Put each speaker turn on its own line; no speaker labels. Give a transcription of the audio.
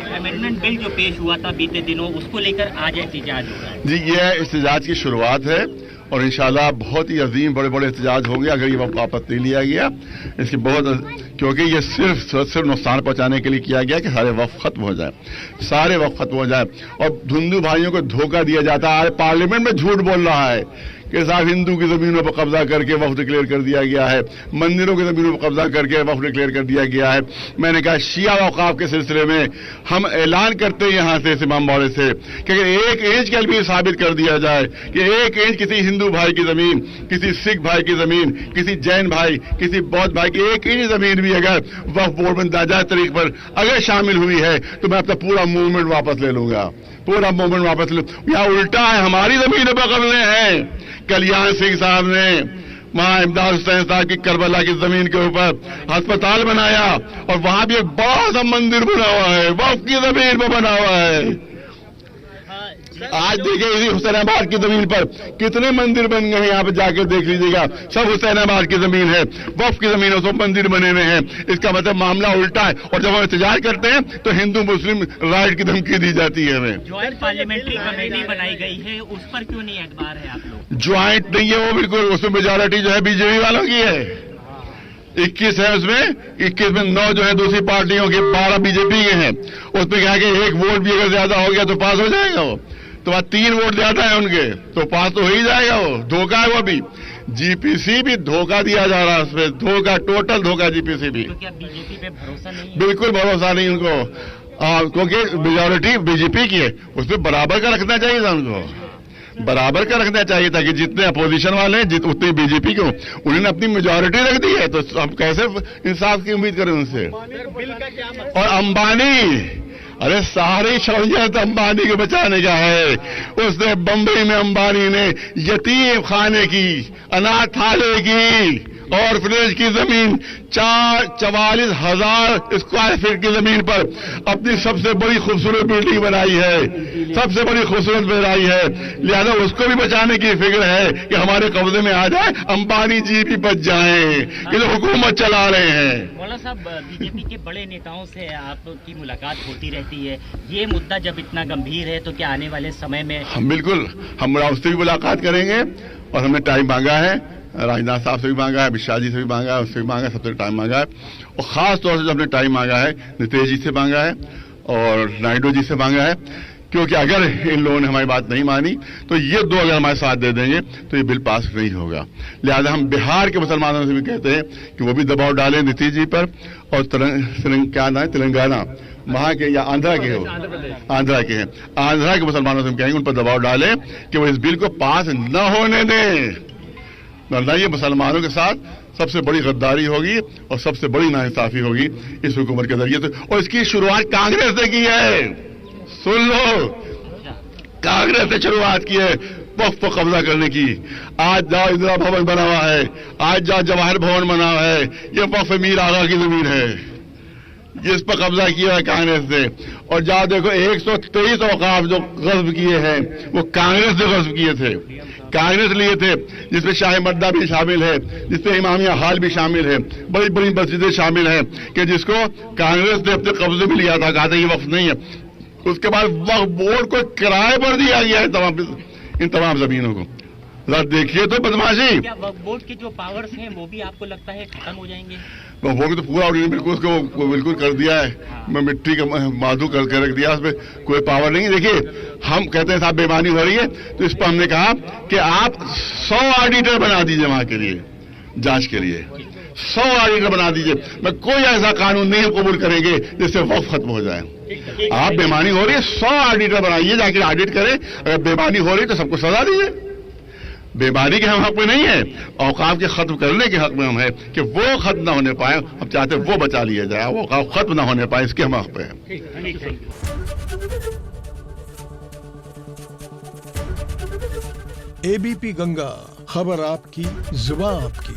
Amendment bill जो पेश हुआ था बीते दिनों, उसको लेकर आज एहतजाज हो रहा है।
जी, ये एहतजाज की शुरुआत है और इंशाल्लाह बहुत ही अजीम बड़े बड़े एहतजाज होंगे अगर ये वापस नहीं लिया गया। इसकी बहुत, क्योंकि ये सिर्फ नुकसान पहुंचाने के लिए किया गया कि सारे वक्फ खत्म हो जाए, सारे वक्फ खत्म हो जाए। और हिंदू भाइयों को धोखा दिया जाता है। पार्लियामेंट में झूठ बोल रहा है कि साहब हिंदू की जमीनों पर कब्जा करके वक्फ डिक्लेयर कर दिया गया है, मंदिरों की जमीनों पर कब्जा करके वक्फ डिक्लेयर कर दिया गया है। मैंने कहा शिया औकाफ के सिलसिले में हम ऐलान करते हैं यहां से इमाम बाड़े से कि एक इंच के लिए साबित कर दिया जाए कि एक इंच किसी हिंदू भाई की जमीन, किसी सिख भाई की जमीन, किसी जैन भाई, किसी बौद्ध भाई की एक इंच जमीन भी अगर वक्फ बोर्ड में नाजायज तरीके पर अगर शामिल हुई है तो मैं अपना पूरा मूवमेंट वापस ले लूंगा, पूरा मूवमेंट वापस ले। यहाँ उल्टा है, हमारी जमीनें पकड़ने हैं। कल्याण सिंह साहब ने वहां इमदाद हुसैन साहब की करबला की जमीन के ऊपर अस्पताल बनाया और वहां भी एक बड़ा सा मंदिर बना हुआ है, वक्फ की जमीन पर बना हुआ है। आज देखिए इसी हुसैनाबाद की जमीन पर कितने मंदिर बन गए हैं, यहाँ पे जाके देख लीजिएगा, सब हुसैनाबाद की जमीन है, वक्फ की जमीन है, सब मंदिर बने हुए हैं। इसका मतलब मामला उल्टा है। और जब हम एहतजाज करते हैं तो हिंदू मुस्लिम राइट की धमकी दी जाती है हमें।
ज्वाइंट पार्लियामेंट्री कमेटी बनाई गई है, उस पर क्यों नहीं एतबार है आप लोग?
ज्वाइंट नहीं है वो, बिल्कुल उसमें मेजोरिटी जो है बीजेपी वालों की है। 21 है उसमें, 21 में 9 जो है दूसरी पार्टियों के, 12 बीजेपी के हैं। उसमें क्या है कि एक वोट भी अगर ज्यादा हो गया तो पास हो जाएगा वो, तो बाद 3 वोट ज्यादा है उनके तो पास तो हो ही जाएगा वो। धोखा है वो भी, जीपीसी भी धोखा दिया जा रहा है, उसमें धोखा, टोटल धोखा जीपीसी भी।
तो क्या बीजेपी पे भरोसा नहीं है?
बिल्कुल भरोसा नहीं उनको, क्योंकि मेजोरिटी बीजेपी की है, उसमें बराबर का रखना चाहिए था उनको, बराबर का रखना चाहिए था कि जितने अपोजिशन वाले हैं उतनी बीजेपी को, उन्होंने अपनी मेजोरिटी रख दी है तो हम कैसे इंसाफ की उम्मीद करें उनसे। और अंबानी, अरे सारी शौर्यत अंबानी के बचाने का है। उसने बंबई में अंबानी ने यतीम खाने की, अनाथालय की और फ्रेज की जमीन 44,000 स्क्वायर फीट की जमीन पर अपनी सबसे बड़ी खूबसूरत बिल्डिंग बनाई है, सबसे बड़ी खूबसूरत बनाई है। लिहाजा उसको भी बचाने की फिक्र है कि हमारे कब्जे में आ जाए, अंबानी जी भी बच जाएं, ये तो हुकूमत चला रहे हैं।
मौलाना साहब, बीजेपी के बड़े नेताओं से आपकी मुलाकात होती रहती है, ये मुद्दा जब इतना गंभीर है तो क्या आने वाले समय में? हम
बिल्कुल, हम उससे भी मुलाकात करेंगे और हमने टाइम मांगा है, राजनाथ साहब से भी मांगा है, अमित शाह जी से भी मांगा है, उससे भी मांगा है, सबसे टाइम मांगा है। और खास तौर से जो हमने टाइम मांगा है नीतीश जी से मांगा है और नायडू जी से मांगा है, क्योंकि अगर इन लोगों ने हमारी बात नहीं मानी तो ये दो अगर हमारे साथ दे देंगे तो ये बिल पास नहीं होगा। लिहाजा हम बिहार के मुसलमानों से भी कहते हैं कि वो भी दबाव डालें नीतीश जी पर, और क्या नाम है, तेलंगाना वहां के या आंध्रा के हो, आंध्रा के हैं, आंध्रा के मुसलमानों से हम कहेंगे उन पर दबाव डालें कि वो इस बिल को पास न होने दें, वरना ये मुसलमानों के साथ सबसे बड़ी गद्दारी होगी और सबसे बड़ी नाइंसाफी होगी इस हुकूमत के जरिए से। और इसकी शुरुआत कांग्रेस ने की है, सुन लो, कांग्रेस ने शुरुआत की है वक्फ पर कब्जा करने की। आज जाओ इंदिरा भवन बना हुआ है, आज जाओ जवाहर भवन बना हुआ है, ये वक्फ मीर आगा की जमीन है जिस पर कब्जा किया है कांग्रेस ने। और जाओ देखो 123 औकाफ जो गस्ब किए हैं वो कांग्रेस ने गस्ब किए थे, कांग्रेस लिए थे, जिसमें शाही मर्दा भी शामिल है, जिसमें इमामिया हाल भी शामिल है, बड़ी बड़ी मस्जिदें शामिल हैं कि जिसको कांग्रेस ने अपने कब्जे में लिया था, कहा था ये वक्फ नहीं है। उसके बाद वक्फ बोर्ड को किराए पर दिया गया है इन तमाम जमीनों को। देखिए तो बदमाशी।
क्या वक्फ बोर्ड के जो पावर्स हैं वो भी आपको लगता है खत्म हो जाएंगे?
वक्फ बोर्ड तो पूरा बिल्कुल उसको बिल्कुल कर दिया है, मिट्टी का माधु कर रख दिया, उसमें कोई पावर नहीं। देखिए हम कहते हैं साहब बेईमानी हो रही है तो इस पर हमने कहा कि आप 100 ऑडिटर बना दीजिए वहां के लिए, जांच के लिए 100 ऑडिटर बना दीजिए। मैं कोई ऐसा कानून नहीं कबूल करेंगे जिससे वक्फ खत्म हो जाए। आप बेईमानी हो रही है 100 ऑडिटर बनाइए, जाके ऑडिट करें, अगर बेईमानी हो रही है तो सबको सजा दीजिए। बेईमानी के हम हक में नहीं है, औकाफ के खत्म करने के हक में हम है कि वो खत्म ना होने पाए, हम चाहते वो बचा लिया जाए, वो औकाफ खत्म ना होने पाए, इसके हम हक पे हैं।
एबीपी गंगा, खबर आपकी, जुबान आपकी।